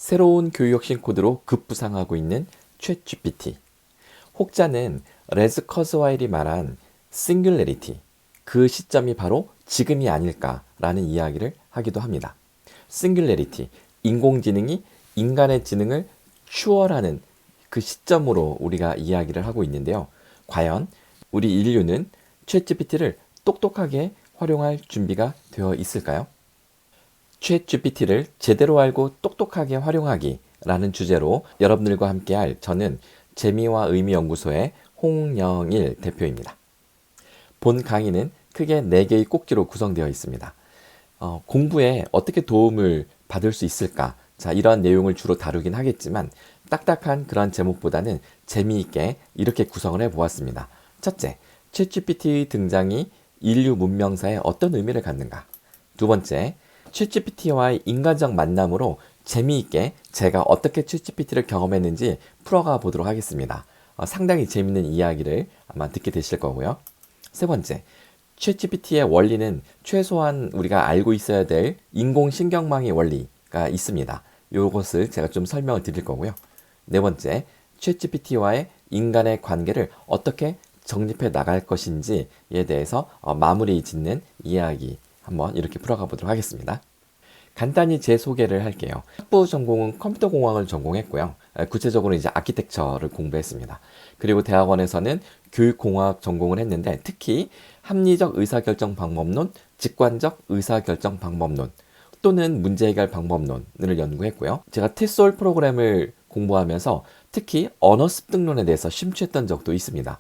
새로운 교육혁신 코드로 급부상하고 있는 챗GPT. 혹자는 레즈 커즈와일이 말한 싱귤레리티, 그 시점이 바로 지금이 아닐까라는 이야기를 하기도 합니다. 싱귤레리티, 인공지능이 인간의 지능을 추월하는 그 시점으로 우리가 이야기를 하고 있는데요. 과연 우리 인류는 챗GPT를 똑똑하게 활용할 준비가 되어 있을까요? 챗GPT를 제대로 알고 똑똑하게 활용하기 라는 주제로 여러분들과 함께할 저는 재미와 의미 연구소의 홍영일 대표입니다. 본 강의는 크게 4개의 꼭지로 구성되어 있습니다. 공부에 어떻게 도움을 받을 수 있을까? 자, 이러한 내용을 주로 다루긴 하겠지만 딱딱한 그런 제목보다는 재미있게 이렇게 구성을 해보았습니다. 첫째, 챗GPT의 등장이 인류 문명사에 어떤 의미를 갖는가? 두 번째, 챗GPT와의 인간적 만남으로 재미있게 제가 어떻게 챗GPT를 경험했는지 풀어가 보도록 하겠습니다. 상당히 재밌는 이야기를 아마 듣게 되실 거고요. 세 번째, 챗GPT의 원리는 최소한 우리가 알고 있어야 될 인공신경망의 원리가 있습니다. 이것을 제가 좀 설명을 드릴 거고요. 네 번째, 챗GPT와의 인간의 관계를 어떻게 정립해 나갈 것인지에 대해서 마무리 짓는 이야기 한번 이렇게 풀어가 보도록 하겠습니다. 간단히 제 소개를 할게요. 학부 전공은 컴퓨터공학을 전공했고요. 구체적으로 이제 아키텍처를 공부했습니다. 그리고 대학원에서는 교육공학 전공을 했는데 특히 합리적 의사결정 방법론, 직관적 의사결정 방법론 또는 문제해결 방법론을 연구했고요. 제가 TESOL 프로그램을 공부하면서 특히 언어 습득론에 대해서 심취했던 적도 있습니다.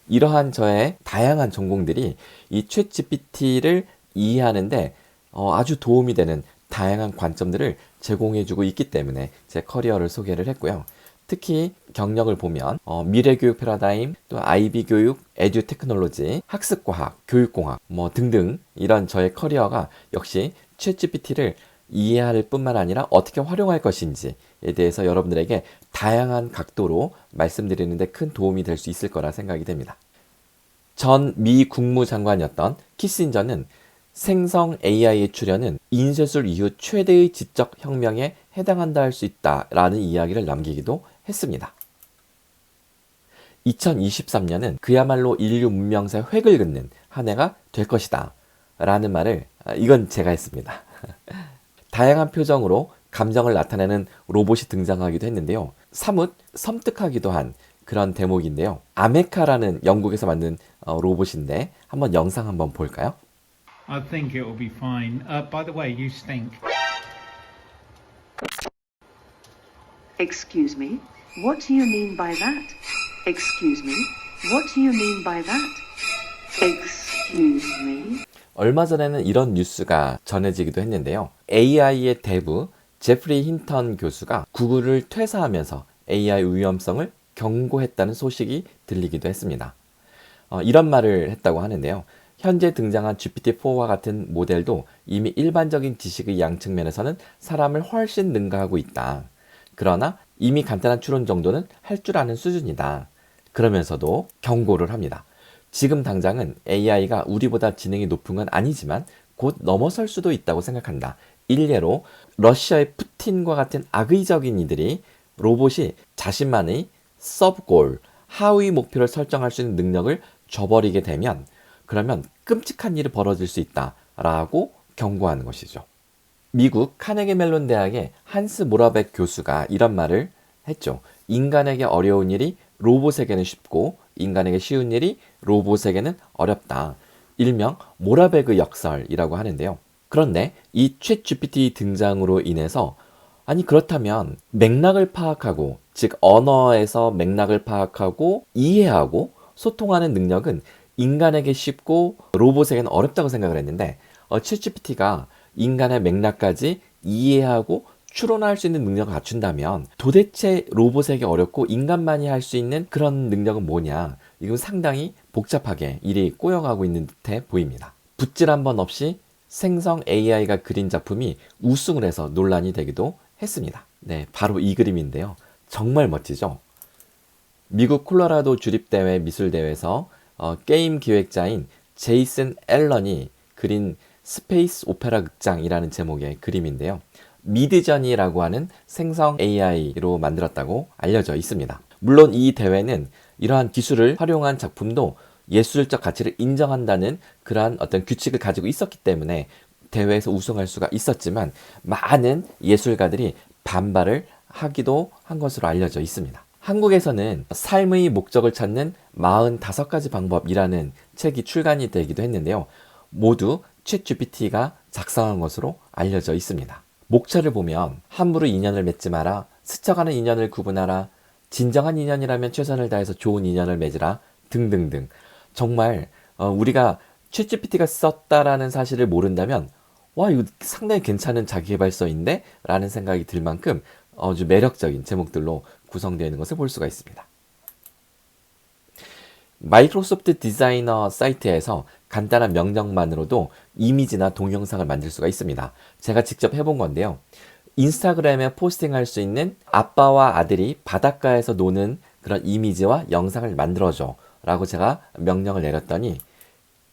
이러한 저의 다양한 전공들이 이 챗GPT를 이해하는데 아주 도움이 되는 다양한 관점들을 제공해주고 있기 때문에 제 커리어를 소개를 했고요. 특히 경력을 보면 미래교육 패러다임, 또 IB 교육, 에듀 테크놀로지, 학습과학, 교육공학 등등 이런 저의 커리어가 역시 챗GPT를 이해할 뿐만 아니라 어떻게 활용할 것인지에 대해서 여러분들에게 다양한 각도로 말씀드리는데 큰 도움이 될 수 있을 거라 생각이 됩니다. 전 미 국무장관이었던 키신저는 생성 AI의 출현은 인쇄술 이후 최대의 지적 혁명에 해당한다 할 수 있다라는 이야기를 남기기도 했습니다. 2023년은 그야말로 인류 문명사의 획을 긋는 한 해가 될 것이다 라는 말을 이건 제가 했습니다. 다양한 표정으로 감정을 나타내는 로봇이 등장하기도 했는데요. 사뭇 섬뜩하기도 한 그런 대목인데요. 아메카라는 영국에서 만든 로봇인데 한번 영상 한번 볼까요? I think it will be fine. By the way, you stink. Excuse me, what do you mean by that? Excuse me, what do you mean by that? Excuse me. 얼마 전에는 이런 뉴스가 전해지기도 했는데요. AI의 대부 제프리 힌턴 교수가 구글을 퇴사하면서 AI 위험성을 경고했다는 소식이 들리기도 했습니다. 이런 말을 했다고 하는데요. 현재 등장한 GPT-4와 같은 모델도 이미 일반적인 지식의 양측면에서는 사람을 훨씬 능가하고 있다. 그러나 이미 간단한 추론 정도는 할 줄 아는 수준이다. 그러면서도 경고를 합니다. 지금 당장은 AI가 우리보다 지능이 높은 건 아니지만 곧 넘어설 수도 있다고 생각한다. 일례로 러시아의 푸틴과 같은 악의적인 이들이 로봇이 자신만의 서브골, 하위 목표를 설정할 수 있는 능력을 줘버리게 되면 그러면 끔찍한 일이 벌어질 수 있다라고 경고하는 것이죠. 미국 카네기 멜론 대학의 한스 모라벡 교수가 이런 말을 했죠. 인간에게 어려운 일이 로봇에게는 쉽고 인간에게 쉬운 일이 로봇에게는 어렵다. 일명 모라벡의 역설이라고 하는데요. 그런데 이 챗GPT 등장으로 인해서 아니 그렇다면 맥락을 파악하고 즉 언어에서 맥락을 파악하고 이해하고 소통하는 능력은 인간에게 쉽고 로봇에게는 어렵다고 생각을 했는데 챗GPT가 인간의 맥락까지 이해하고 추론할 수 있는 능력을 갖춘다면 도대체 로봇에게 어렵고 인간만이 할 수 있는 그런 능력은 뭐냐? 이건 상당히 복잡하게 일이 꼬여가고 있는 듯해 보입니다. 붓질 한 번 없이 생성 AI가 그린 작품이 우승을 해서 논란이 되기도 했습니다. 네, 바로 이 그림인데요. 정말 멋지죠? 미국 콜로라도 주립대회 미술대회에서 게임 기획자인 제이슨 앨런이 그린 스페이스 오페라 극장이라는 제목의 그림인데요. 미드저니라고 하는 생성 AI로 만들었다고 알려져 있습니다. 물론 이 대회는 이러한 기술을 활용한 작품도 예술적 가치를 인정한다는 그러한 어떤 규칙을 가지고 있었기 때문에 대회에서 우승할 수가 있었지만 많은 예술가들이 반발을 하기도 한 것으로 알려져 있습니다. 한국에서는 삶의 목적을 찾는 45가지 방법이라는 책이 출간이 되기도 했는데요. 모두 챗GPT가 작성한 것으로 알려져 있습니다. 목차를 보면 함부로 인연을 맺지 마라, 스쳐가는 인연을 구분하라, 진정한 인연이라면 최선을 다해서 좋은 인연을 맺으라 등등등. 정말 우리가 챗GPT가 썼다라는 사실을 모른다면 와, 이거 상당히 괜찮은 자기계발서인데? 라는 생각이 들 만큼 아주 매력적인 제목들로 구성되어 있는 것을 볼 수가 있습니다. 마이크로소프트 디자이너 사이트에서 간단한 명령만으로도 이미지나 동영상을 만들 수가 있습니다. 제가 직접 해본 건데요. 인스타그램에 포스팅할 수 있는 아빠와 아들이 바닷가에서 노는 그런 이미지와 영상을 만들어줘 라고 제가 명령을 내렸더니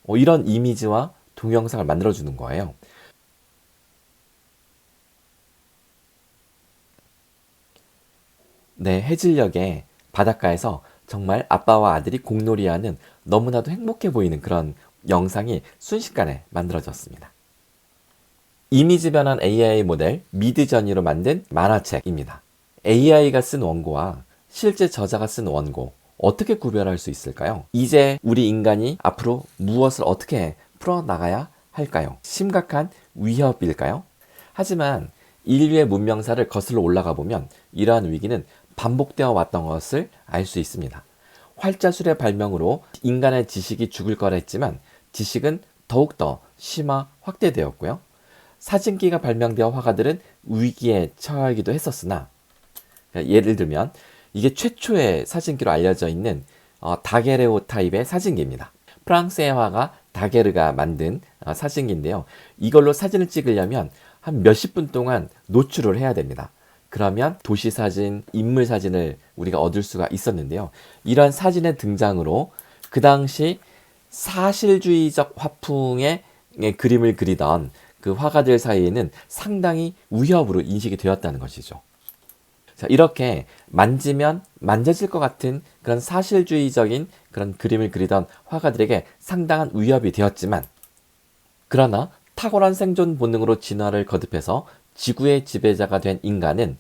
이런 이미지와 동영상을 만들어주는 거예요. 네, 해질녘에 바닷가에서 정말 아빠와 아들이 공놀이하는 너무나도 행복해 보이는 그런 영상이 순식간에 만들어졌습니다. 이미지 변환 AI 모델 미드저니로 만든 만화책입니다. AI가 쓴 원고와 실제 저자가 쓴 원고 어떻게 구별할 수 있을까요? 이제 우리 인간이 앞으로 무엇을 어떻게 풀어나가야 할까요? 심각한 위협일까요? 하지만 인류의 문명사를 거슬러 올라가 보면 이러한 위기는 반복되어 왔던 것을 알 수 있습니다. 활자술의 발명으로 인간의 지식이 죽을 거라 했지만 지식은 더욱더 심화 확대되었고요. 사진기가 발명되어 화가들은 위기에 처하기도 했었으나 예를 들면 이게 최초의 사진기로 알려져 있는 다게르오 타입의 사진기입니다. 프랑스의 화가 다게르가 만든 사진기인데요. 이걸로 사진을 찍으려면 한 몇십 분 동안 노출을 해야 됩니다. 그러면 도시 사진, 인물 사진을 우리가 얻을 수가 있었는데요. 이러한 사진의 등장으로 그 당시 사실주의적 화풍의 그림을 그리던 그 화가들 사이에는 상당히 위협으로 인식이 되었다는 것이죠. 자, 이렇게 만지면 만져질 것 같은 그런 사실주의적인 그런 그림을 그리던 화가들에게 상당한 위협이 되었지만, 그러나 탁월한 생존 본능으로 진화를 거듭해서 지구의 지배자가 된 인간은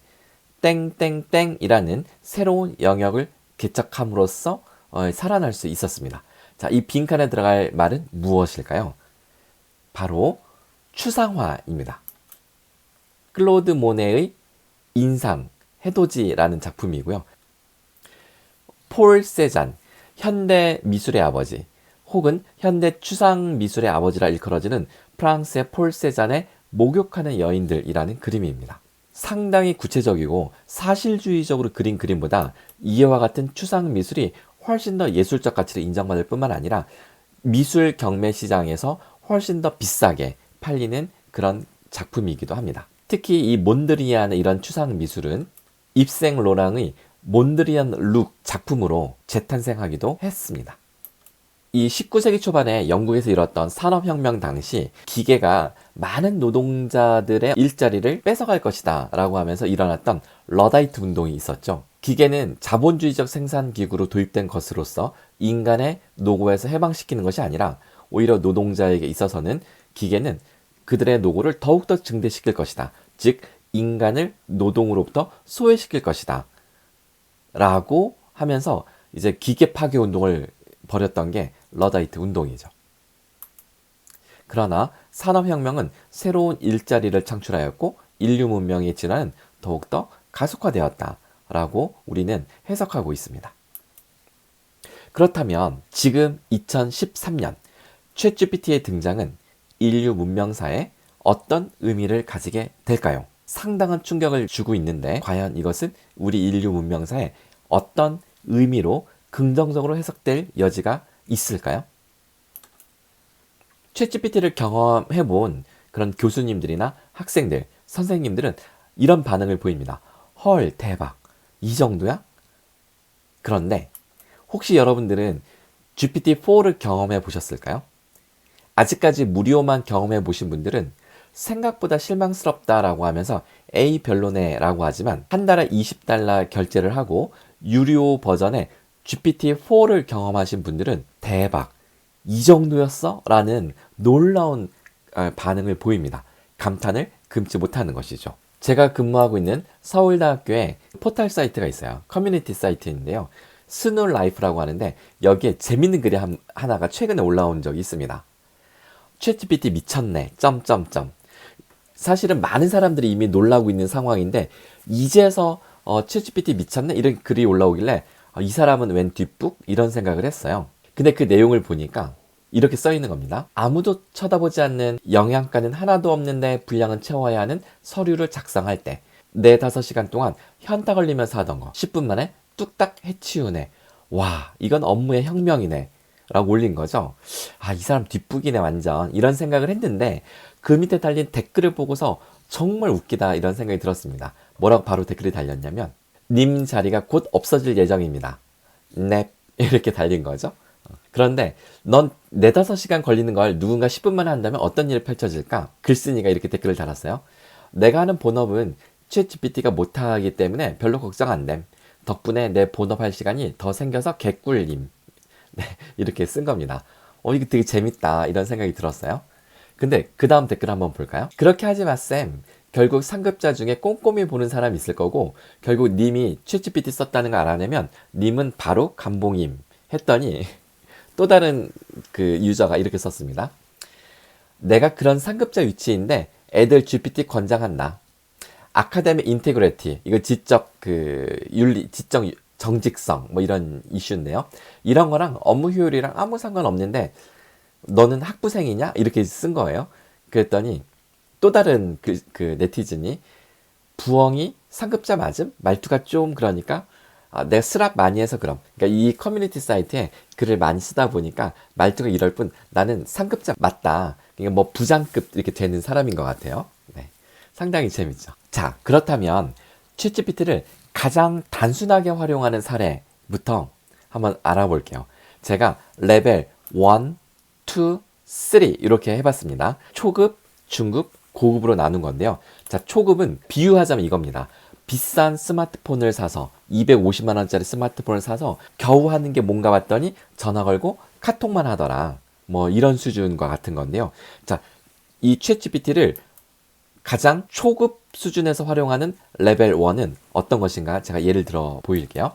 땡땡땡이라는 새로운 영역을 개척함으로써 살아날 수 있었습니다. 자, 이 빈칸에 들어갈 말은 무엇일까요? 바로 추상화입니다. 클로드 모네의 인상, 해돋이라는 작품이고요. 폴 세잔, 현대 미술의 아버지, 혹은 현대 추상 미술의 아버지라 일컬어지는 프랑스의 폴 세잔의 목욕하는 여인들이라는 그림입니다. 상당히 구체적이고 사실주의적으로 그린 그림보다 이와 같은 추상 미술이 훨씬 더 예술적 가치를 인정받을 뿐만 아니라 미술 경매 시장에서 훨씬 더 비싸게 팔리는 그런 작품이기도 합니다. 특히 이 몬드리안의 이런 추상 미술은 입생 로랑의 몬드리안 룩 작품으로 재탄생하기도 했습니다. 이 19세기 초반에 영국에서 일었던 산업혁명 당시 기계가 많은 노동자들의 일자리를 뺏어갈 것이다 라고 하면서 일어났던 러다이트 운동이 있었죠. 기계는 자본주의적 생산기구로 도입된 것으로서 인간의 노고에서 해방시키는 것이 아니라 오히려 노동자에게 있어서는 기계는 그들의 노고를 더욱더 증대시킬 것이다. 즉 인간을 노동으로부터 소외시킬 것이다 라고 하면서 이제 기계 파괴 운동을 벌였던 게 러다이트 운동이죠. 그러나 산업혁명은 새로운 일자리를 창출하였고 인류 문명의 진화는 더욱더 가속화되었다라고 우리는 해석하고 있습니다. 그렇다면 지금 2013년 챗GPT의 등장은 인류 문명사에 어떤 의미를 가지게 될까요? 상당한 충격을 주고 있는데 과연 이것은 우리 인류 문명사에 어떤 의미로 긍정적으로 해석될 여지가 있을까요? 챗GPT를 경험해본 그런 교수님들이나 학생들, 선생님들은 이런 반응을 보입니다. 헐, 대박. 이 정도야? 그런데 혹시 여러분들은 GPT-4를 경험해 보셨을까요? 아직까지 무료만 경험해 보신 분들은 생각보다 실망스럽다라고 하면서 A 별로네라고 하지만 한 달에 $20 결제를 하고 유료 버전의 GPT-4를 경험하신 분들은 대박, 이 정도였어? 라는 놀라운 반응을 보입니다. 감탄을 금치 못하는 것이죠. 제가 근무하고 있는 서울대학교에 포털 사이트가 있어요. 커뮤니티 사이트인데요. 스놀라이프라고 하는데 여기에 재밌는 글이 하나가 최근에 올라온 적이 있습니다. 챗GPT 미쳤네. 점점점. 사실은 많은 사람들이 이미 놀라고 있는 상황인데 이제서 챗GPT 미쳤네? 이런 글이 올라오길래 이 사람은 웬 뒷북? 이런 생각을 했어요. 근데 그 내용을 보니까 이렇게 써 있는 겁니다. 아무도 쳐다보지 않는 영양가는 하나도 없는데 분량은 채워야 하는 서류를 작성할 때 4-5시간 동안 현타 걸리면서 하던 거 10분 만에 뚝딱 해치우네. 와, 이건 업무의 혁명이네. 라고 올린 거죠. 아, 이 사람 뒷북이네 완전. 이런 생각을 했는데 그 밑에 달린 댓글을 보고서 정말 웃기다 이런 생각이 들었습니다. 뭐라고 바로 댓글이 달렸냐면 님 자리가 곧 없어질 예정입니다. 넵. 이렇게 달린 거죠. 그런데 넌 4-5시간 걸리는 걸 누군가 10분 만에 한다면 어떤 일이 펼쳐질까? 글쓴이가 이렇게 댓글을 달았어요. 내가 하는 본업은 챗GPT가 못하기 때문에 별로 걱정 안 됨. 덕분에 내 본업할 시간이 더 생겨서 개꿀님. 네, 이렇게 쓴 겁니다. 이거 되게 재밌다 이런 생각이 들었어요. 근데 그 다음 댓글 한번 볼까요? 그렇게 하지 마 쌤. 결국 상급자 중에 꼼꼼히 보는 사람이 있을 거고 결국 님이 챗GPT 썼다는 걸 알아내면 님은 바로 감봉임 했더니 또 다른 그 유저가 이렇게 썼습니다. 내가 그런 상급자 위치인데 애들 GPT 권장한다. 아카데미 인테그리티, 이거 지적 윤리, 지적 정직성 뭐 이런 이슈인데요. 이런 거랑 업무 효율이랑 아무 상관없는데 너는 학부생이냐? 이렇게 쓴 거예요. 그랬더니 또 다른 그 네티즌이 부엉이 상급자 맞음? 말투가 좀 그러니까 내가 스랍 많이 해서 그럼. 그러니까 이 커뮤니티 사이트에 글을 많이 쓰다 보니까 말투가 이럴 뿐 나는 상급자 맞다. 그러니까 뭐 부장급 이렇게 되는 사람인 것 같아요. 네. 상당히 재밌죠. 자, 그렇다면 챗GPT를 가장 단순하게 활용하는 사례부터 한번 알아볼게요. 제가 레벨 1, 2, 3 이렇게 해봤습니다. 초급, 중급, 고급으로 나눈 건데요. 자, 초급은 비유하자면 이겁니다. 비싼 스마트폰을 사서 250만 원짜리 스마트폰을 사서 겨우 하는 게 뭔가 봤더니 전화 걸고 카톡만 하더라. 뭐 이런 수준과 같은 건데요. 자, 이 챗GPT를 가장 초급 수준에서 활용하는 레벨 1은 어떤 것인가 제가 예를 들어 보일게요.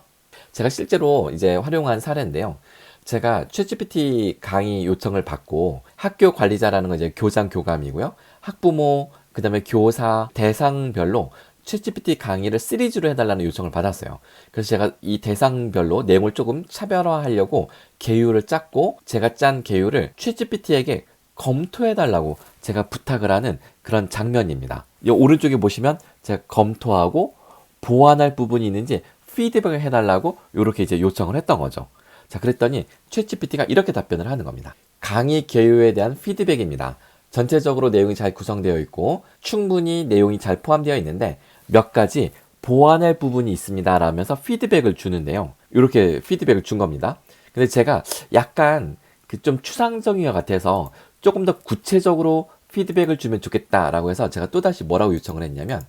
제가 실제로 이제 활용한 사례인데요. 제가 챗GPT 강의 요청을 받고 학교 관리자라는 건 이제 교장 교감이고요. 학부모, 그 다음에 교사, 대상별로 챗GPT 강의를 시리즈로 해달라는 요청을 받았어요. 그래서 제가 이 대상별로 내용을 조금 차별화하려고 계율을 짰고 제가 짠 계율을 챗GPT에게 검토해달라고 제가 부탁을 하는 그런 장면입니다. 이 오른쪽에 보시면 제가 검토하고 보완할 부분이 있는지 피드백을 해달라고 이렇게 이제 요청을 했던 거죠. 자, 그랬더니 챗GPT가 이렇게 답변을 하는 겁니다. 강의 개요에 대한 피드백입니다. 전체적으로 내용이 잘 구성되어 있고 충분히 내용이 잘 포함되어 있는데 몇 가지 보완할 부분이 있습니다 라면서 피드백을 주는데요. 이렇게 피드백을 준 겁니다. 근데 제가 약간 좀 추상적인 것 같아서 조금 더 구체적으로 피드백을 주면 좋겠다라고 해서 제가 또다시 뭐라고 요청을 했냐면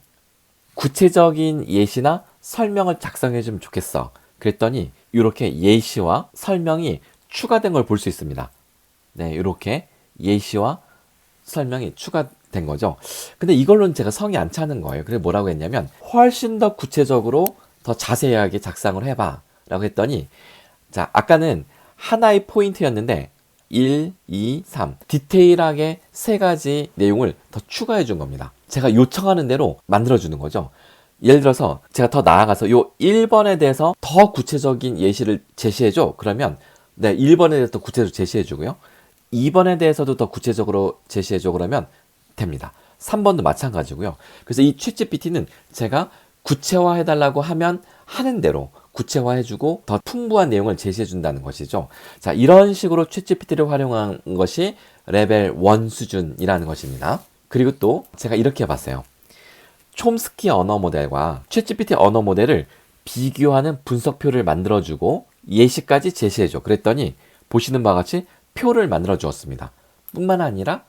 구체적인 예시나 설명을 작성해 주면 좋겠어. 그랬더니 이렇게 예시와 설명이 추가된 걸 볼 수 있습니다. 네, 이렇게 예시와 설명이 추가된 거죠. 근데 이걸로는 제가 성이 안 차는 거예요. 그래서 뭐라고 했냐면 훨씬 더 구체적으로 더 자세하게 작성을 해봐 라고 했더니 자, 아까는 하나의 포인트였는데 1, 2, 3 디테일하게 3가지 내용을 더 추가해 준 겁니다. 제가 요청하는 대로 만들어 주는 거죠. 예를 들어서 제가 더 나아가서 요 1번에 대해서 더 구체적인 예시를 제시해 줘. 그러면 네, 1번에 대해서 더 구체적으로 제시해 주고요. 2번에 대해서도 더 구체적으로 제시해 줘. 그러면 됩니다. 3번도 마찬가지고요. 그래서 이 챗GPT는 제가 구체화해 달라고 하면 하는 대로 구체화해주고 더 풍부한 내용을 제시해준다는 것이죠. 자, 이런 식으로 챗GPT를 활용한 것이 레벨 1 수준이라는 것입니다. 그리고 또 제가 이렇게 해봤어요. 촘스키 언어 모델과 챗GPT 언어 모델을 비교하는 분석표를 만들어주고 예시까지 제시해줘. 그랬더니 보시는 바와 같이 표를 만들어 주었습니다. 뿐만 아니라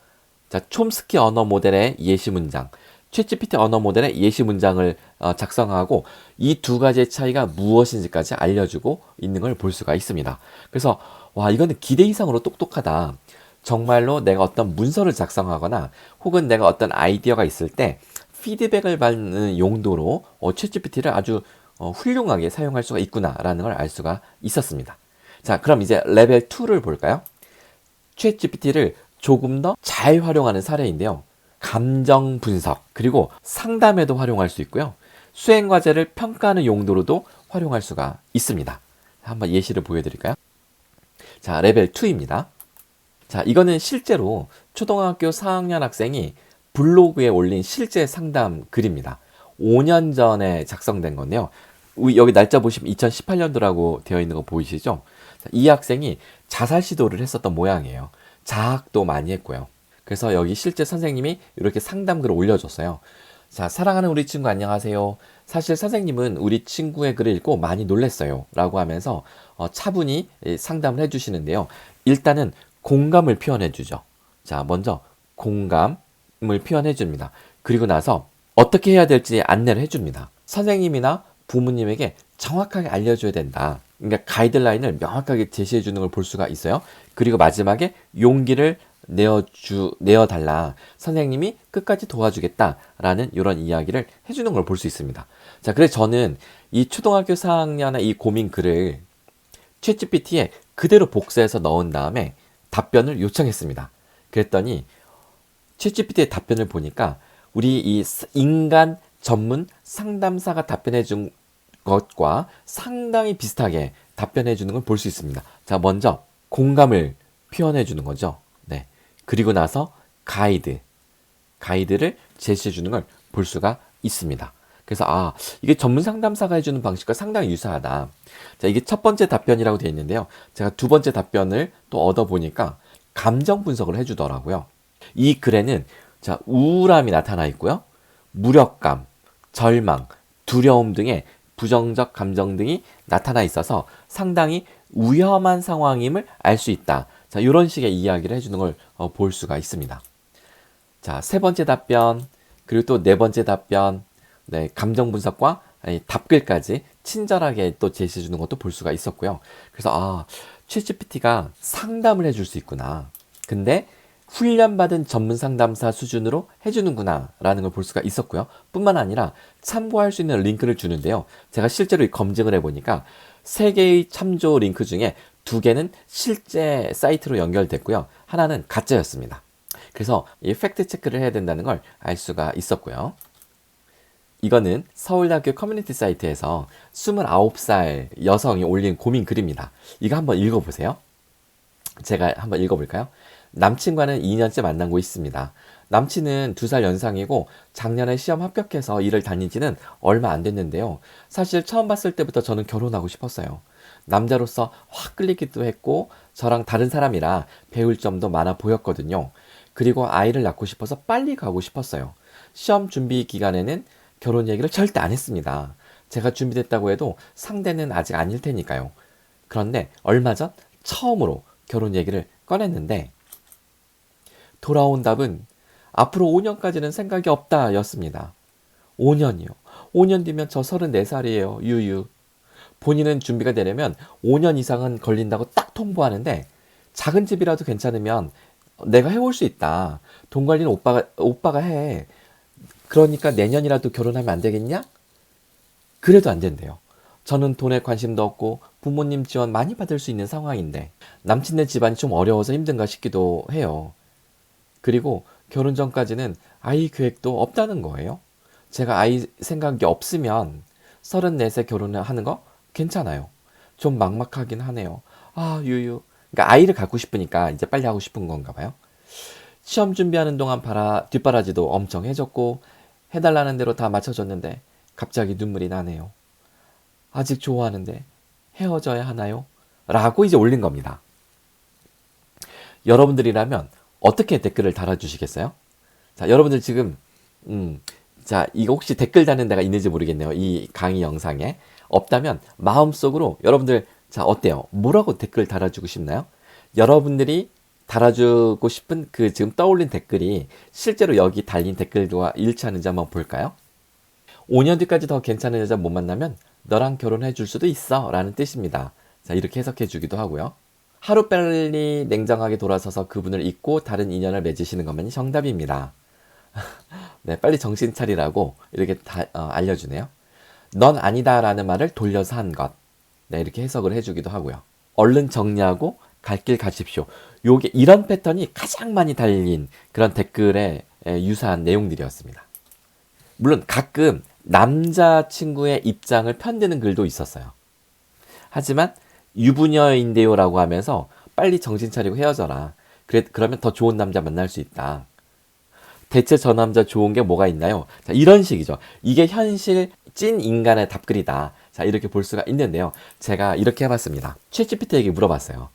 자, 촘스키 언어 모델의 예시 문장, 챗GPT 언어 모델의 예시 문장을 작성하고 이 두 가지의 차이가 무엇인지까지 알려주고 있는 걸 볼 수가 있습니다. 그래서 와, 이거는 기대 이상으로 똑똑하다. 정말로 내가 어떤 문서를 작성하거나 혹은 내가 어떤 아이디어가 있을 때 피드백을 받는 용도로 챗GPT를 아주 훌륭하게 사용할 수가 있구나라는 걸 알 수가 있었습니다. 자, 그럼 이제 레벨 2를 볼까요? 챗GPT를 조금 더 잘 활용하는 사례인데요. 감정 분석, 그리고 상담에도 활용할 수 있고요. 수행 과제를 평가하는 용도로도 활용할 수가 있습니다. 한번 예시를 보여드릴까요? 자, 레벨 2입니다. 자, 이거는 실제로 초등학교 4학년 학생이 블로그에 올린 실제 상담 글입니다. 5년 전에 작성된 건데요. 여기 날짜 보시면 2018년도라고 되어 있는 거 보이시죠? 자, 이 학생이 자살 시도를 했었던 모양이에요. 자학도 많이 했고요. 그래서 여기 실제 선생님이 이렇게 상담글을 올려줬어요. 자, 사랑하는 우리 친구 안녕하세요. 사실 선생님은 우리 친구의 글을 읽고 많이 놀랐어요. 라고 하면서 차분히 상담을 해주시는데요. 일단은 공감을 표현해주죠. 자, 먼저 공감을 표현해줍니다. 그리고 나서 어떻게 해야 될지 안내를 해줍니다. 선생님이나 부모님에게 정확하게 알려줘야 된다. 그러니까 가이드라인을 명확하게 제시해 주는 걸 볼 수가 있어요. 그리고 마지막에 용기를 내어달라. 선생님이 끝까지 도와주겠다라는 이런 이야기를 해주는 걸 볼 수 있습니다. 자, 그래서 저는 이 초등학교 4학년의 이 고민 글을 챗GPT에 그대로 복사해서 넣은 다음에 답변을 요청했습니다. 그랬더니 챗GPT의 답변을 보니까 우리 이 인간 전문 상담사가 답변해 준 것과 상당히 비슷하게 답변해 주는 걸 볼 수 있습니다. 자, 먼저 공감을 표현해 주는 거죠. 네. 그리고 나서 가이드를 제시해 주는 걸 볼 수가 있습니다. 그래서 이게 전문 상담사가 해주는 방식과 상당히 유사하다. 자, 이게 첫 번째 답변이라고 되어 있는데요. 제가 두 번째 답변을 또 얻어보니까 감정 분석을 해주더라고요. 이 글에는 자, 우울함이 나타나 있고요. 무력감, 절망, 두려움 등의 부정적 감정 등이 나타나 있어서 상당히 위험한 상황임을 알 수 있다. 자, 이런 식의 이야기를 해주는 걸 볼 수가 있습니다. 자, 세 번째 답변, 그리고 또 네 번째 답변, 네, 감정 분석과 답글까지 친절하게 또 제시해 주는 것도 볼 수가 있었고요. 그래서 챗GPT가 상담을 해줄 수 있구나. 근데 훈련받은 전문 상담사 수준으로 해주는구나 라는 걸 볼 수가 있었고요. 뿐만 아니라 참고할 수 있는 링크를 주는데요. 제가 실제로 검증을 해보니까 3개의 참조 링크 중에 2개는 실제 사이트로 연결됐고요. 하나는 가짜였습니다. 그래서 이 팩트 체크를 해야 된다는 걸 알 수가 있었고요. 이거는 서울대학교 커뮤니티 사이트에서 29살 여성이 올린 고민 글입니다. 이거 한번 읽어보세요. 제가 한번 읽어볼까요? 남친과는 2년째 만나고 있습니다. 남친은 2살 연상이고 작년에 시험 합격해서 일을 다닌 지는 얼마 안 됐는데요. 사실 처음 봤을 때부터 저는 결혼하고 싶었어요. 남자로서 확 끌리기도 했고 저랑 다른 사람이라 배울 점도 많아 보였거든요. 그리고 아이를 낳고 싶어서 빨리 가고 싶었어요. 시험 준비 기간에는 결혼 얘기를 절대 안 했습니다. 제가 준비됐다고 해도 상대는 아직 아닐 테니까요. 그런데 얼마 전 처음으로 결혼 얘기를 꺼냈는데 돌아온 답은 앞으로 5년까지는 생각이 없다 였습니다. 5년이요. 5년 뒤면 저 34살이에요. 유유. 본인은 준비가 되려면 5년 이상은 걸린다고 딱 통보하는데 작은 집이라도 괜찮으면 내가 해올 수 있다. 돈 관리는 오빠가 해. 그러니까 내년이라도 결혼하면 안 되겠냐? 그래도 안 된대요. 저는 돈에 관심도 없고 부모님 지원 많이 받을 수 있는 상황인데 남친네 집안이 좀 어려워서 힘든가 싶기도 해요. 그리고 결혼 전까지는 아이 계획도 없다는 거예요. 제가 아이 생각이 없으면 34세 결혼을 하는 거 괜찮아요. 좀 막막하긴 하네요. 유유. 그러니까 아이를 갖고 싶으니까 이제 빨리 하고 싶은 건가 봐요. 시험 준비하는 동안 뒷바라지도 엄청 해줬고 해달라는 대로 다 맞춰줬는데 갑자기 눈물이 나네요. 아직 좋아하는데 헤어져야 하나요? 라고 이제 올린 겁니다. 여러분들이라면 어떻게 댓글을 달아주시겠어요? 자, 여러분들 지금 자, 이거 혹시 댓글 다는 데가 있는지 모르겠네요. 이 강의 영상에 없다면 마음속으로 여러분들 자, 어때요? 뭐라고 댓글 달아주고 싶나요? 여러분들이 달아주고 싶은 그 지금 떠올린 댓글이 실제로 여기 달린 댓글과 일치하는지 한번 볼까요? 5년 뒤까지 더 괜찮은 여자 못 만나면 너랑 결혼해 줄 수도 있어 라는 뜻입니다. 자, 이렇게 해석해 주기도 하고요. 하루빨리 냉정하게 돌아서서 그분을 잊고 다른 인연을 맺으시는 것만이 정답입니다. 네, 빨리 정신 차리라고 이렇게 알려주네요. 넌 아니다 라는 말을 돌려서 한 것. 네, 이렇게 해석을 해주기도 하고요. 얼른 정리하고 갈 길 가십시오. 요게 이런 패턴이 가장 많이 달린 그런 댓글에 유사한 내용들이었습니다. 물론 가끔 남자친구의 입장을 편드는 글도 있었어요. 하지만 유부녀인데요 라고 하면서 빨리 정신 차리고 헤어져라. 그러면 더 좋은 남자 만날 수 있다. 대체 저 남자 좋은 게 뭐가 있나요? 자, 이런 식이죠. 이게 현실 찐 인간의 답글이다. 자, 이렇게 볼 수가 있는데요. 제가 이렇게 해봤습니다. 챗GPT에게 물어봤어요.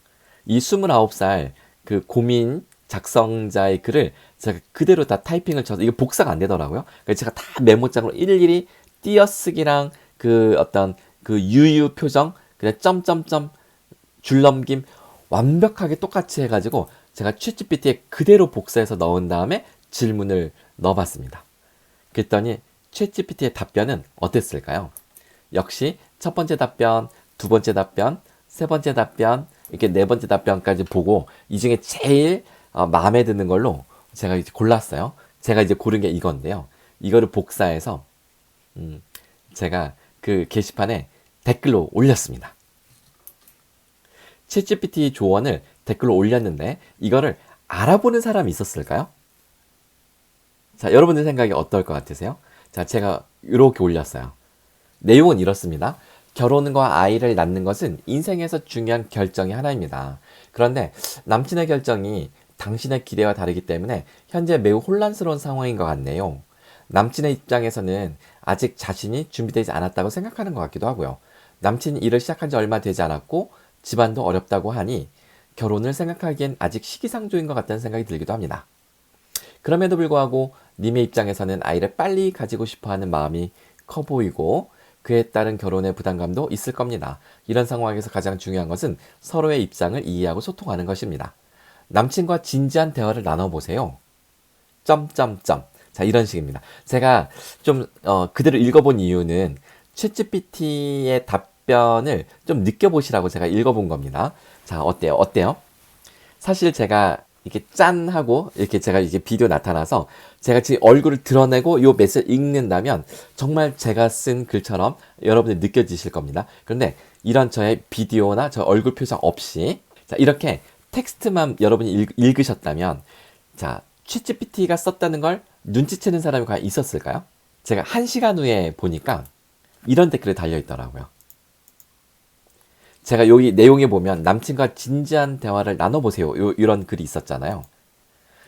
이 29살 그 고민 작성자의 글을 제가 그대로 다 타이핑을 쳐서 이게 복사가 안 되더라고요. 그래서 제가 다 메모장으로 일일이 띄어쓰기랑 그 어떤 그 유유 표정, 그냥 점점점 줄넘김 완벽하게 똑같이 해가지고 제가 챗GPT에 그대로 복사해서 넣은 다음에 질문을 넣어봤습니다. 그랬더니 챗GPT의 답변은 어땠을까요? 역시 첫 번째 답변, 두 번째 답변, 세 번째 답변, 이렇게 네 번째 답변까지 보고 이 중에 제일 마음에 드는 걸로 제가 이제 골랐어요. 제가 이제 고른 게 이건데요. 이거를 복사해서 제가 그 게시판에 댓글로 올렸습니다. 챗GPT 조언을 댓글로 올렸는데 이거를 알아보는 사람이 있었을까요? 자, 여러분들 생각이 어떨 것 같으세요? 자, 제가 이렇게 올렸어요. 내용은 이렇습니다. 결혼과 아이를 낳는 것은 인생에서 중요한 결정이 하나입니다. 그런데 남친의 결정이 당신의 기대와 다르기 때문에 현재 매우 혼란스러운 상황인 것 같네요. 남친의 입장에서는 아직 자신이 준비되지 않았다고 생각하는 것 같기도 하고요. 남친이 일을 시작한 지 얼마 되지 않았고 집안도 어렵다고 하니 결혼을 생각하기엔 아직 시기상조인 것 같다는 생각이 들기도 합니다. 그럼에도 불구하고 님의 입장에서는 아이를 빨리 가지고 싶어하는 마음이 커 보이고 그에 따른 결혼의 부담감도 있을 겁니다. 이런 상황에서 가장 중요한 것은 서로의 입장을 이해하고 소통하는 것입니다. 남친과 진지한 대화를 나눠보세요. 점점점. 자, 이런 식입니다. 제가 좀 그대로 읽어본 이유는 챗GPT의 답변을 좀 느껴보시라고 제가 읽어본 겁니다. 자, 어때요? 어때요? 사실 제가 이렇게 짠 하고 이렇게 제가 이제 비디오 나타나서 제가 지금 얼굴을 드러내고 요 메시지 읽는다면 정말 제가 쓴 글처럼 여러분들 느껴지실 겁니다. 그런데 이런 저의 비디오나 저 얼굴 표정 없이 자, 이렇게 텍스트만 여러분이 읽으셨다면 자, 챗GPT가 썼다는 걸 눈치채는 사람이 과연 있었을까요? 제가 1시간 후에 보니까 이런 댓글이 달려있더라고요. 제가 여기 내용에 보면 남친과 진지한 대화를 나눠보세요. 이런 글이 있었잖아요.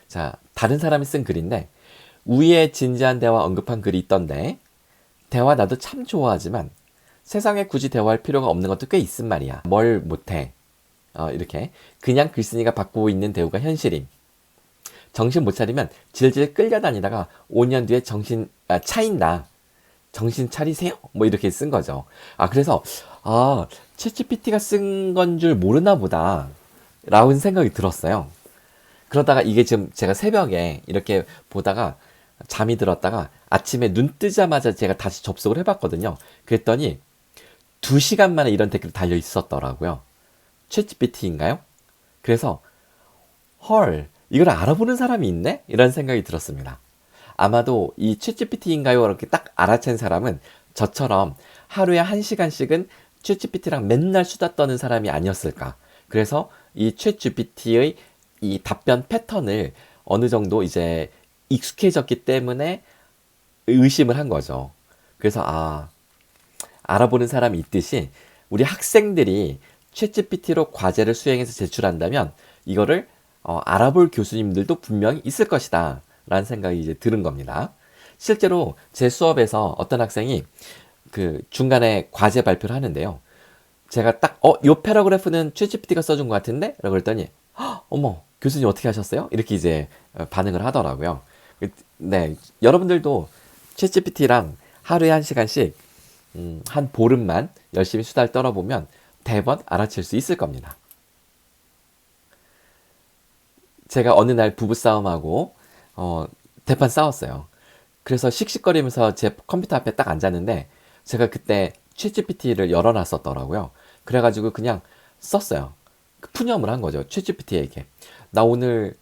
자, 다른 사람이 쓴 글인데 위에 진지한 대화 언급한 글이 있던데 대화 나도 참 좋아하지만 세상에 굳이 대화할 필요가 없는 것도 꽤 있음 말이야. 뭘 못해. 이렇게 그냥 글쓴이가 바꾸고 있는 대우가 현실임. 정신 못 차리면 질질 끌려다니다가 5년 뒤에 차인다. 정신 차리세요. 뭐 이렇게 쓴 거죠. 그래서 챗GPT가 쓴 건 줄 모르나 보다 라는 생각이 들었어요. 그러다가 이게 지금 제가 새벽에 이렇게 보다가 잠이 들었다가 아침에 눈 뜨자마자 제가 다시 접속을 해봤거든요. 그랬더니 2시간 만에 이런 댓글이 달려 있었더라고요. 챗GPT인가요? 그래서 헐, 이걸 알아보는 사람이 있네? 이런 생각이 들었습니다. 아마도 이 챗GPT인가요? 이렇게 딱 알아챈 사람은 저처럼 하루에 1시간씩은 챗GPT랑 맨날 수다 떠는 사람이 아니었을까. 그래서 이 챗GPT의 이 답변 패턴을 어느 정도 이제 익숙해졌기 때문에 의심을 한 거죠. 그래서 알아보는 사람이 있듯이 우리 학생들이 챗GPT로 과제를 수행해서 제출한다면 이거를 알아볼 교수님들도 분명히 있을 것이다 라는 생각이 이제 드는 겁니다. 실제로 제 수업에서 어떤 학생이 그 중간에 과제 발표를 하는데요. 제가 딱 요 패러그래프는 챗GPT가 써준 것 같은데? 라고 했더니 어머, 교수님 어떻게 하셨어요? 이렇게 이제 반응을 하더라고요. 네, 여러분들도 챗GPT랑 하루에 1시간씩 한 보름만 열심히 수다를 떨어보면 대번 알아챌 수 있을 겁니다. 제가 어느 날 부부싸움하고 대판 싸웠어요. 그래서 씩씩거리면서 제 컴퓨터 앞에 딱 앉았는데 제가 그때 챗GPT를 열어놨었더라고요. 그래가지고 그냥 썼어요. 푸념을 한 거죠. 챗GPT에게. 나 오늘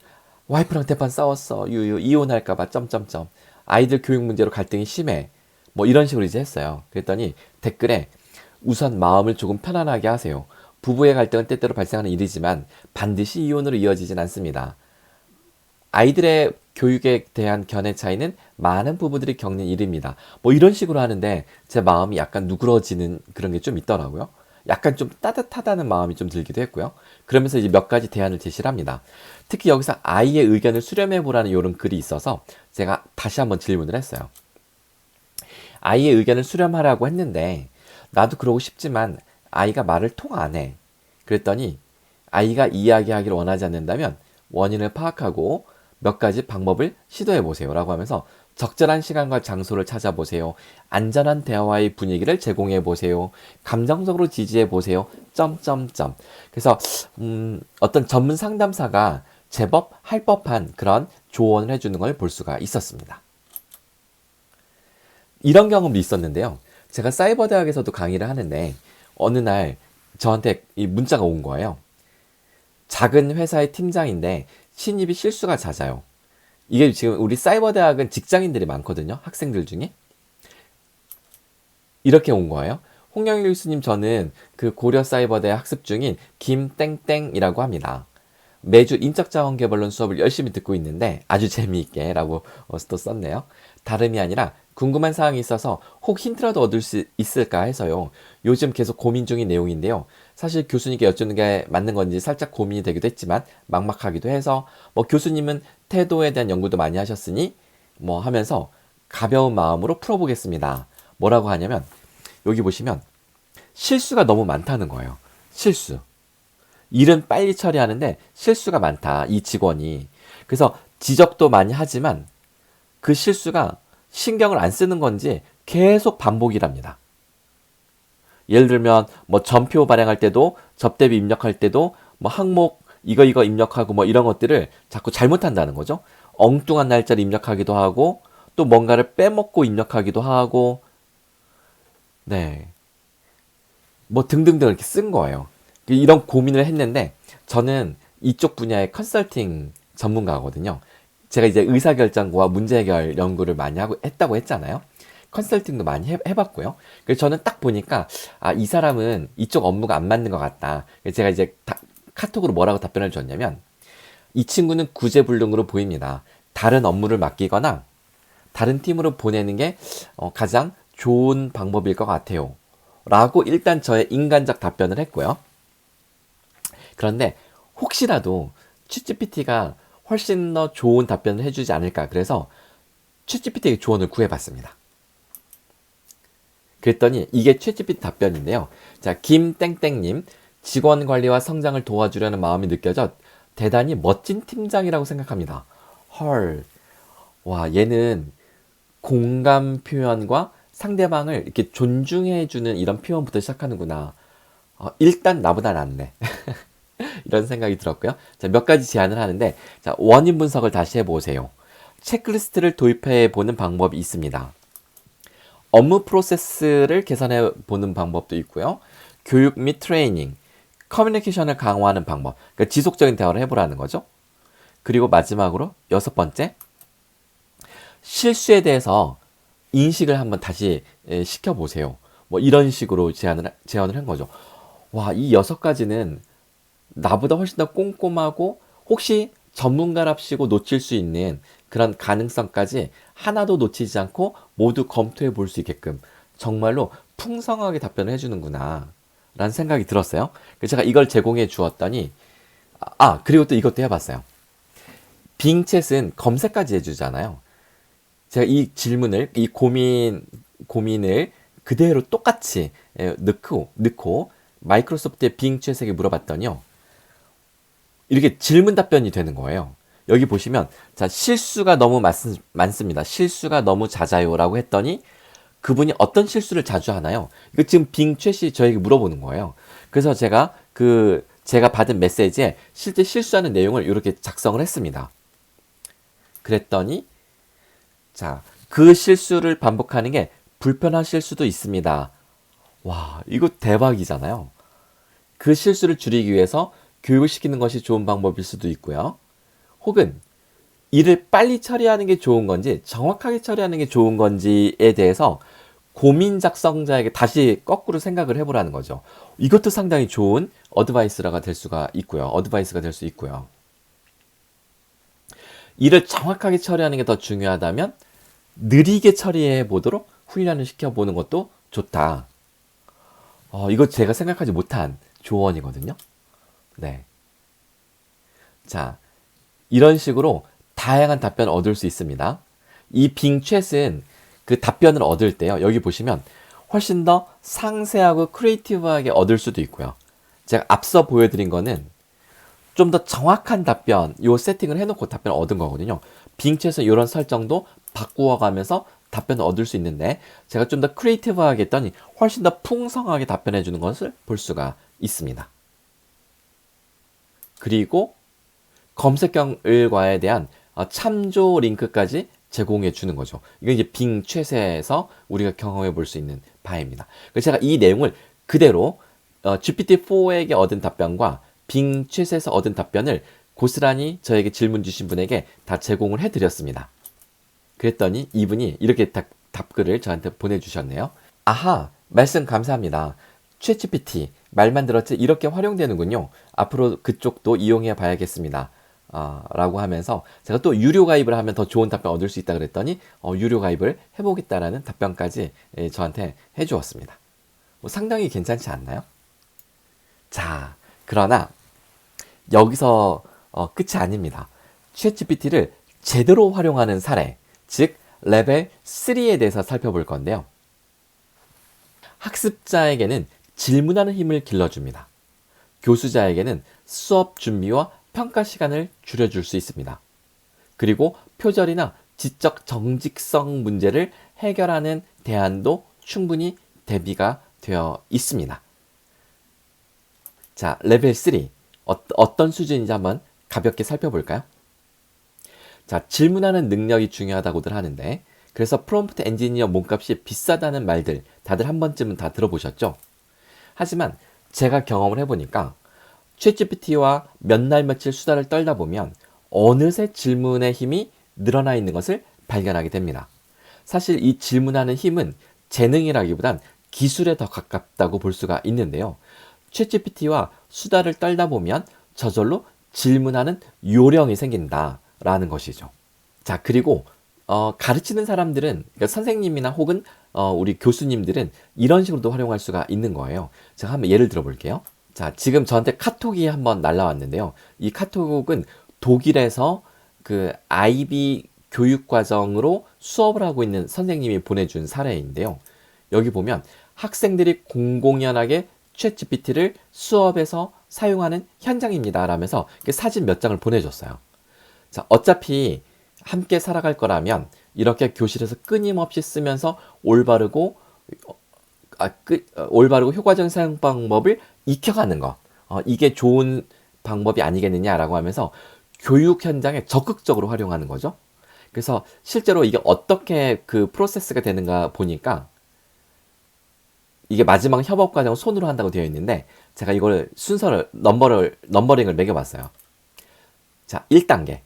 와이프랑 대판 싸웠어. 유유 이혼할까봐 점점점. 아이들 교육 문제로 갈등이 심해. 뭐 이런 식으로 이제 했어요. 그랬더니 댓글에 우선 마음을 조금 편안하게 하세요. 부부의 갈등은 때때로 발생하는 일이지만 반드시 이혼으로 이어지진 않습니다. 아이들의 교육에 대한 견해 차이는 많은 부부들이 겪는 일입니다. 뭐 이런 식으로 하는데 제 마음이 약간 누그러지는 그런 게 좀 있더라고요. 약간 좀 따뜻하다는 마음이 좀 들기도 했고요. 그러면서 이제 몇 가지 대안을 제시를 합니다. 특히 여기서 아이의 의견을 수렴해 보라는 이런 글이 있어서 제가 다시 한번 질문을 했어요. 아이의 의견을 수렴하라고 했는데 나도 그러고 싶지만 아이가 말을 통 안 해. 그랬더니 아이가 이야기하기를 원하지 않는다면 원인을 파악하고 몇 가지 방법을 시도해 보세요 라고 하면서 적절한 시간과 장소를 찾아보세요. 안전한 대화의 분위기를 제공해 보세요. 감정적으로 지지해 보세요. 점점점. 그래서 어떤 전문 상담사가 제법 할 법한 그런 조언을 해주는 걸 볼 수가 있었습니다. 이런 경험도 있었는데요. 제가 사이버 대학에서도 강의를 하는데 어느 날 저한테 이 문자가 온 거예요. 작은 회사의 팀장인데 신입이 실수가 잦아요. 이게 지금 우리 사이버 대학은 직장인들이 많거든요. 학생들 중에. 이렇게 온 거예요. 홍영일 교수님, 저는 그 고려 사이버대 학습 중인 김땡땡이라고 합니다. 매주 인적자원 개발론 수업을 열심히 듣고 있는데 아주 재미있게 라고 또 썼네요. 다름이 아니라 궁금한 사항이 있어서 혹 힌트라도 얻을 수 있을까 해서요. 요즘 계속 고민 중인 내용인데요. 사실 교수님께 여쭙는 게 맞는 건지 살짝 고민이 되기도 했지만 막막하기도 해서 뭐 교수님은 태도에 대한 연구도 많이 하셨으니 뭐 하면서 가벼운 마음으로 풀어보겠습니다. 뭐라고 하냐면 여기 보시면 실수가 너무 많다는 거예요. 실수. 일은 빨리 처리하는데 실수가 많다. 이 직원이. 그래서 지적도 많이 하지만 그 실수가 신경을 안 쓰는 건지 계속 반복이랍니다. 예를 들면 뭐 전표 발행할 때도 접대비 입력할 때도 뭐 항목 이거 입력하고 뭐 이런 것들을 자꾸 잘못한다는 거죠. 엉뚱한 날짜를 입력하기도 하고 또 뭔가를 빼먹고 입력하기도 하고 네. 뭐 등등등 이렇게 쓴 거예요. 이런 고민을 했는데 저는 이쪽 분야의 컨설팅 전문가거든요. 제가 이제 의사결정과 문제 해결 연구를 많이 했다고 했잖아요. 컨설팅도 많이 해봤고요. 그래서 저는 딱 보니까 이 사람은 이쪽 업무가 안 맞는 것 같다. 그래서 제가 이제 카톡으로 뭐라고 답변을 줬냐면 이 친구는 구제불능으로 보입니다. 다른 업무를 맡기거나 다른 팀으로 보내는 게 가장 좋은 방법일 것 같아요. 라고 일단 저의 인간적 답변을 했고요. 그런데 혹시라도 챗GPT가 훨씬 더 좋은 답변을 해주지 않을까. 그래서 챗GPT에게 조언을 구해봤습니다. 그랬더니 이게 챗GPT 답변인데요. 자, 김땡땡님, 직원 관리와 성장을 도와주려는 마음이 느껴져 대단히 멋진 팀장이라고 생각합니다. 헐, 와, 얘는 공감 표현과 상대방을 이렇게 존중해주는 이런 표현부터 시작하는구나. 일단 나보다 낫네. 이런 생각이 들었고요. 자, 몇 가지 제안을 하는데, 자, 원인 분석을 다시 해보세요. 체크리스트를 도입해보는 방법이 있습니다. 업무 프로세스를 개선해보는 방법도 있고요. 교육 및 트레이닝, 커뮤니케이션을 강화하는 방법, 그러니까 지속적인 대화를 해보라는 거죠. 그리고 마지막으로 6번째, 실수에 대해서 인식을 한번 다시 시켜보세요. 뭐 이런 식으로 제안을 한 거죠. 와, 이 6가지는 나보다 훨씬 더 꼼꼼하고 혹시 전문가랍시고 놓칠 수 있는 그런 가능성까지 하나도 놓치지 않고 모두 검토해 볼 수 있게끔 정말로 풍성하게 답변을 해주는구나 라는 생각이 들었어요. 그래서 제가 이걸 제공해 주었더니 그리고 또 이것도 해봤어요. 빙챗은 검색까지 해주잖아요. 제가 이 질문을, 이 고민을 그대로 똑같이 넣고 마이크로소프트의 빙챗에게 물어봤더니요. 이렇게 질문 답변이 되는 거예요. 여기 보시면, 자, 실수가 너무 많습니다. 실수가 너무 잦아요. 라고 했더니 그분이 어떤 실수를 자주 하나요? 이거 지금 빙챗이 저에게 물어보는 거예요. 그래서 제가 그 제가 받은 메시지에 실제 실수하는 내용을 이렇게 작성을 했습니다. 그랬더니 자, 그 실수를 반복하는 게 불편하실 수도 있습니다. 와, 이거 대박이잖아요. 그 실수를 줄이기 위해서 교육을 시키는 것이 좋은 방법일 수도 있고요. 혹은 일을 빨리 처리하는 게 좋은 건지 정확하게 처리하는 게 좋은 건지에 대해서 고민 작성자에게 다시 거꾸로 생각을 해보라는 거죠. 이것도 상당히 좋은 어드바이스가 될 수가 있고요. 어드바이스가 될 수 있고요. 일을 정확하게 처리하는 게 더 중요하다면 느리게 처리해 보도록 훈련을 시켜보는 것도 좋다. 이거 제가 생각하지 못한 조언이거든요. 네. 자, 이런 식으로 다양한 답변을 얻을 수 있습니다. 이 빙챗은 그 답변을 얻을 때요. 여기 보시면 훨씬 더 상세하고 크리에이티브하게 얻을 수도 있고요. 제가 앞서 보여드린 거는 좀 더 정확한 답변, 요 세팅을 해놓고 답변을 얻은 거거든요. 빙챗은 이런 설정도 바꾸어가면서 답변을 얻을 수 있는데 제가 좀 더 크리에이티브하게 했더니 훨씬 더 풍성하게 답변해 주는 것을 볼 수가 있습니다. 그리고 검색결과에 대한 참조 링크까지 제공해 주는 거죠. 이건 이제 빙챗에서 우리가 경험해 볼 수 있는 바입니다. 그래서 제가 이 내용을 그대로 GPT-4에게 얻은 답변과 빙챗에서 얻은 답변을 고스란히 저에게 질문 주신 분에게 다 제공을 해드렸습니다. 그랬더니 이분이 이렇게 답글을 저한테 보내주셨네요. 아하, 말씀 감사합니다. 챗GPT 말만 들었지 이렇게 활용되는군요. 앞으로 그쪽도 이용해 봐야겠습니다. 라고 하면서 제가 또 유료 가입을 하면 더 좋은 답변 얻을 수 있다 그랬더니 유료 가입을 해보겠다라는 답변까지 저한테 해주었습니다. 상당히 괜찮지 않나요? 자, 그러나 여기서 끝이 아닙니다. 챗GPT를 제대로 활용하는 사례, 즉 레벨 3에 대해서 살펴볼 건데요. 학습자에게는 질문하는 힘을 길러줍니다. 교수자에게는 수업 준비와 평가 시간을 줄여줄 수 있습니다. 그리고 표절이나 지적 정직성 문제를 해결하는 대안도 충분히 대비가 되어 있습니다. 자, 레벨 3 어떤 수준인지 한번 가볍게 살펴볼까요? 자, 질문하는 능력이 중요하다고들 하는데 그래서 프롬프트 엔지니어 몸값이 비싸다는 말들 다들 한 번쯤은 다 들어보셨죠? 하지만 제가 경험을 해보니까 챗GPT와 몇 날 며칠 수다를 떨다 보면 어느새 질문의 힘이 늘어나 있는 것을 발견하게 됩니다. 사실 이 질문하는 힘은 재능이라기보단 기술에 더 가깝다고 볼 수가 있는데요. 챗GPT와 수다를 떨다 보면 저절로 질문하는 요령이 생긴다라는 것이죠. 자, 그리고 가르치는 사람들은 그러니까 선생님이나 혹은 우리 교수님들은 이런 식으로도 활용할 수가 있는 거예요. 제가 한번 예를 들어 볼게요. 자, 지금 저한테 카톡이 한번 날라왔는데요. 이 카톡은 독일에서 그 IB 교육과정으로 수업을 하고 있는 선생님이 보내준 사례인데요. 여기 보면 학생들이 공공연하게 챗GPT를 수업에서 사용하는 현장입니다. 라면서 사진 몇 장을 보내줬어요. 자, 어차피 함께 살아갈 거라면 이렇게 교실에서 끊임없이 쓰면서 올바르고 효과적인 사용 방법을 익혀가는 것. 이게 좋은 방법이 아니겠느냐라고 하면서 교육 현장에 적극적으로 활용하는 거죠. 그래서 실제로 이게 어떻게 그 프로세스가 되는가 보니까 이게 마지막 협업 과정을 손으로 한다고 되어 있는데 제가 이걸 순서를 넘버링을 매겨봤어요. 자, 1단계.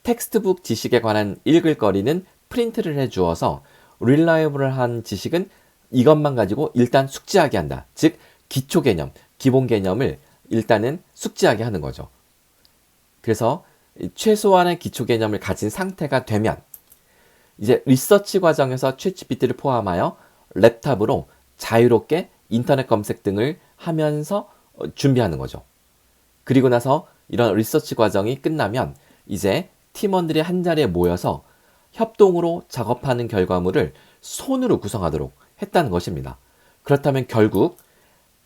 텍스트북 지식에 관한 읽을 거리는 프린트를 해주어서 릴라이블한 지식은 이것만 가지고 일단 숙지하게 한다. 즉 기초 개념, 기본 개념을 일단은 숙지하게 하는 거죠. 그래서 최소한의 기초 개념을 가진 상태가 되면 이제 리서치 과정에서 챗GPT를 포함하여 랩탑으로 자유롭게 인터넷 검색 등을 하면서 준비하는 거죠. 그리고 나서 이런 리서치 과정이 끝나면 이제 팀원들이 한 자리에 모여서 협동으로 작업하는 결과물을 손으로 구성하도록 했다는 것입니다. 그렇다면 결국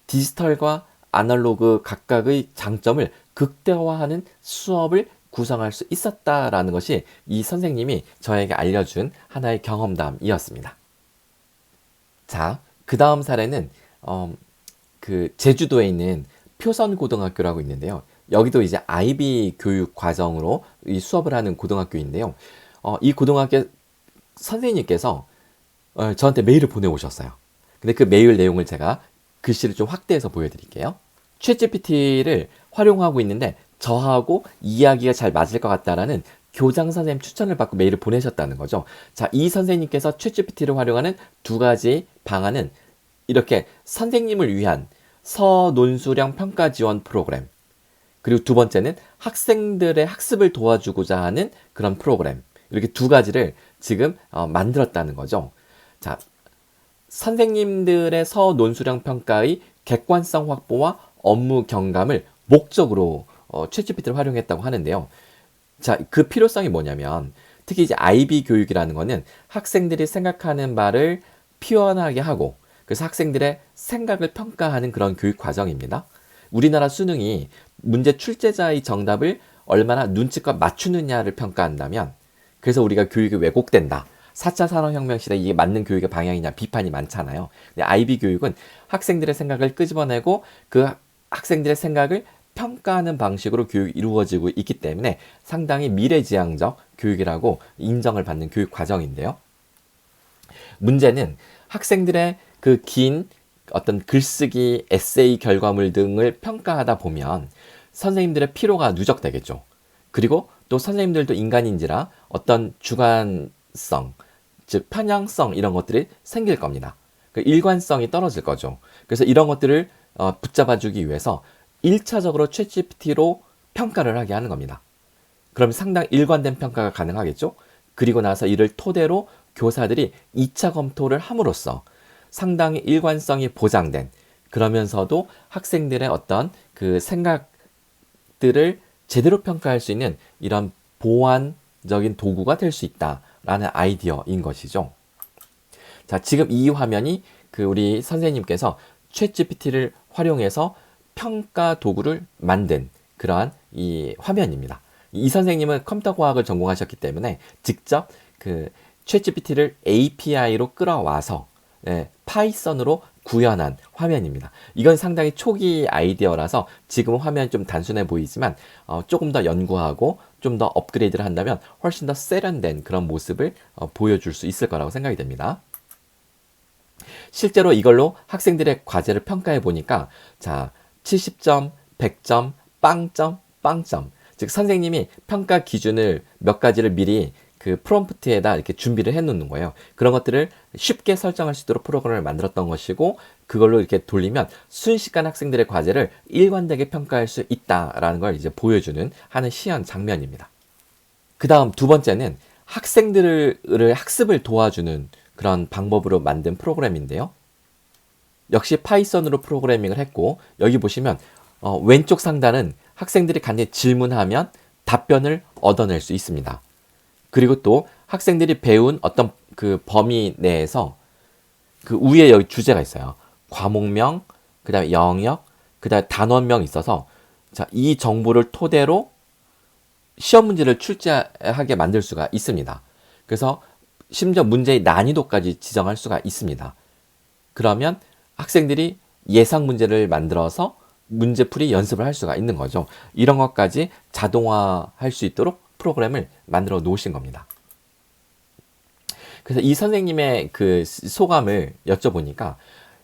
디지털과 아날로그 각각의 장점을 극대화하는 수업을 구성할 수 있었다라는 것이 이 선생님이 저에게 알려준 하나의 경험담이었습니다. 자, 그 다음 사례는 그 제주도에 있는 표선 고등학교라고 있는데요. 여기도 이제 IB 교육 과정으로 이 수업을 하는 고등학교인데요. 이 고등학교 선생님께서 저한테 메일을 보내오셨어요. 근데 그 메일 내용을 제가 글씨를 좀 확대해서 보여드릴게요. 챗GPT를 활용하고 있는데 저하고 이야기가 잘 맞을 것 같다라는 교장 선생님 추천을 받고 메일을 보내셨다는 거죠. 자, 이 선생님께서 챗GPT를 활용하는 두 가지 방안은 이렇게 선생님을 위한 서논수령 평가 지원 프로그램, 그리고 두 번째는 학생들의 학습을 도와주고자 하는 그런 프로그램, 이렇게 두 가지를 지금 만들었다는 거죠. 자, 선생님들의 서논수령 평가의 객관성 확보와 업무 경감을 목적으로 챗GPT를 활용했다고 하는데요. 자, 그 필요성이 뭐냐면 특히 이제 IB 교육이라는 거는 학생들이 생각하는 바를 표현하게 하고 그래서 학생들의 생각을 평가하는 그런 교육 과정입니다. 우리나라 수능이 문제 출제자의 정답을 얼마나 눈치껏 맞추느냐를 평가한다면 그래서 우리가 교육이 왜곡된다. 4차 산업혁명 시대 이게 맞는 교육의 방향이냐 비판이 많잖아요. 근데 IB 교육은 학생들의 생각을 끄집어내고 그 학생들의 생각을 평가하는 방식으로 교육이 이루어지고 있기 때문에 상당히 미래지향적 교육이라고 인정을 받는 교육 과정인데요. 문제는 학생들의 그 긴 어떤 글쓰기, 에세이 결과물 등을 평가하다 보면 선생님들의 피로가 누적되겠죠. 그리고 또 선생님들도 인간인지라 어떤 주관성, 즉 편향성 이런 것들이 생길 겁니다. 그 일관성이 떨어질 거죠. 그래서 이런 것들을 붙잡아주기 위해서 1차적으로 챗GPT로 평가를 하게 하는 겁니다. 그럼 상당히 일관된 평가가 가능하겠죠? 그리고 나서 이를 토대로 교사들이 2차 검토를 함으로써 상당히 일관성이 보장된 그러면서도 학생들의 어떤 그 생각들을 제대로 평가할 수 있는 이런 보완적인 도구가 될 수 있다라는 아이디어인 것이죠. 자, 지금 이 화면이 그 우리 선생님께서 챗GPT를 활용해서 평가 도구를 만든 그러한 이 화면입니다. 이 선생님은 컴퓨터 과학을 전공하셨기 때문에 직접 그 챗GPT를 API로 끌어와서 파이썬으로 구현한 화면입니다. 이건 상당히 초기 아이디어라서 지금 화면이 좀 단순해 보이지만 조금 더 연구하고 좀 더 업그레이드를 한다면 훨씬 더 세련된 그런 모습을 보여줄 수 있을 거라고 생각이 됩니다. 실제로 이걸로 학생들의 과제를 평가해 보니까 자 70점, 100점, 빵점, 빵점. 즉 선생님이 평가 기준을 몇 가지를 미리 그 프롬프트에다 이렇게 준비를 해 놓는 거예요. 그런 것들을 쉽게 설정할 수 있도록 프로그램을 만들었던 것이고 그걸로 이렇게 돌리면 순식간 학생들의 과제를 일관되게 평가할 수 있다라는 걸 이제 보여주는 하는 시연 장면입니다. 그 다음 두 번째는 학생들을 학습을 도와주는 그런 방법으로 만든 프로그램인데요. 역시 파이썬으로 프로그래밍을 했고 여기 보시면 왼쪽 상단은 학생들이 간단히 질문하면 답변을 얻어낼 수 있습니다. 그리고 또 학생들이 배운 어떤 그 범위 내에서 그 위에 여기 주제가 있어요. 과목명, 그 다음에 영역, 그 다음에 단원명 있어서 자, 이 정보를 토대로 시험 문제를 출제하게 만들 수가 있습니다. 그래서 심지어 문제의 난이도까지 지정할 수가 있습니다. 그러면 학생들이 예상 문제를 만들어서 문제풀이 연습을 할 수가 있는 거죠. 이런 것까지 자동화할 수 있도록 프로그램을 만들어 놓으신 겁니다. 그래서 이 선생님의 그 소감을 여쭤보니까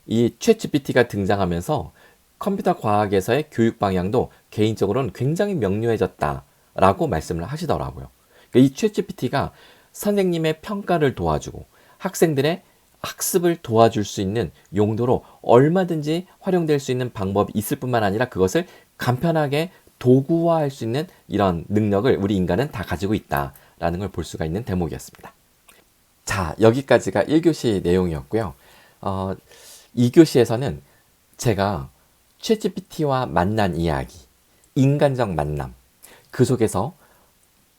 이 챗GPT가 등장하면서 컴퓨터 과학에서의 교육 방향도 개인적으로는 굉장히 명료해졌다라고 말씀을 하시더라고요. 그러니까 이 챗GPT가 선생님의 평가를 도와주고 학생들의 학습을 도와줄 수 있는 용도로 얼마든지 활용될 수 있는 방법이 있을 뿐만 아니라 그것을 간편하게 도구화할 수 있는 이런 능력을 우리 인간은 다 가지고 있다라는 걸 볼 수가 있는 대목이었습니다. 자, 여기까지가 1교시 내용이었고요. 2교시에서는 제가 챗GPT와 만난 이야기, 인간적 만남, 그 속에서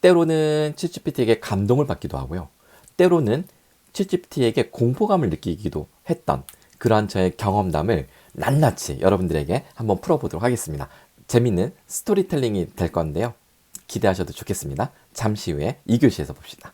때로는 챗GPT에게 감동을 받기도 하고요. 때로는 챗GPT에게 공포감을 느끼기도 했던 그러한 저의 경험담을 낱낱이 여러분들에게 한번 풀어보도록 하겠습니다. 재밌는 스토리텔링이 될 건데요. 기대하셔도 좋겠습니다. 잠시 후에 2교시에서 봅시다.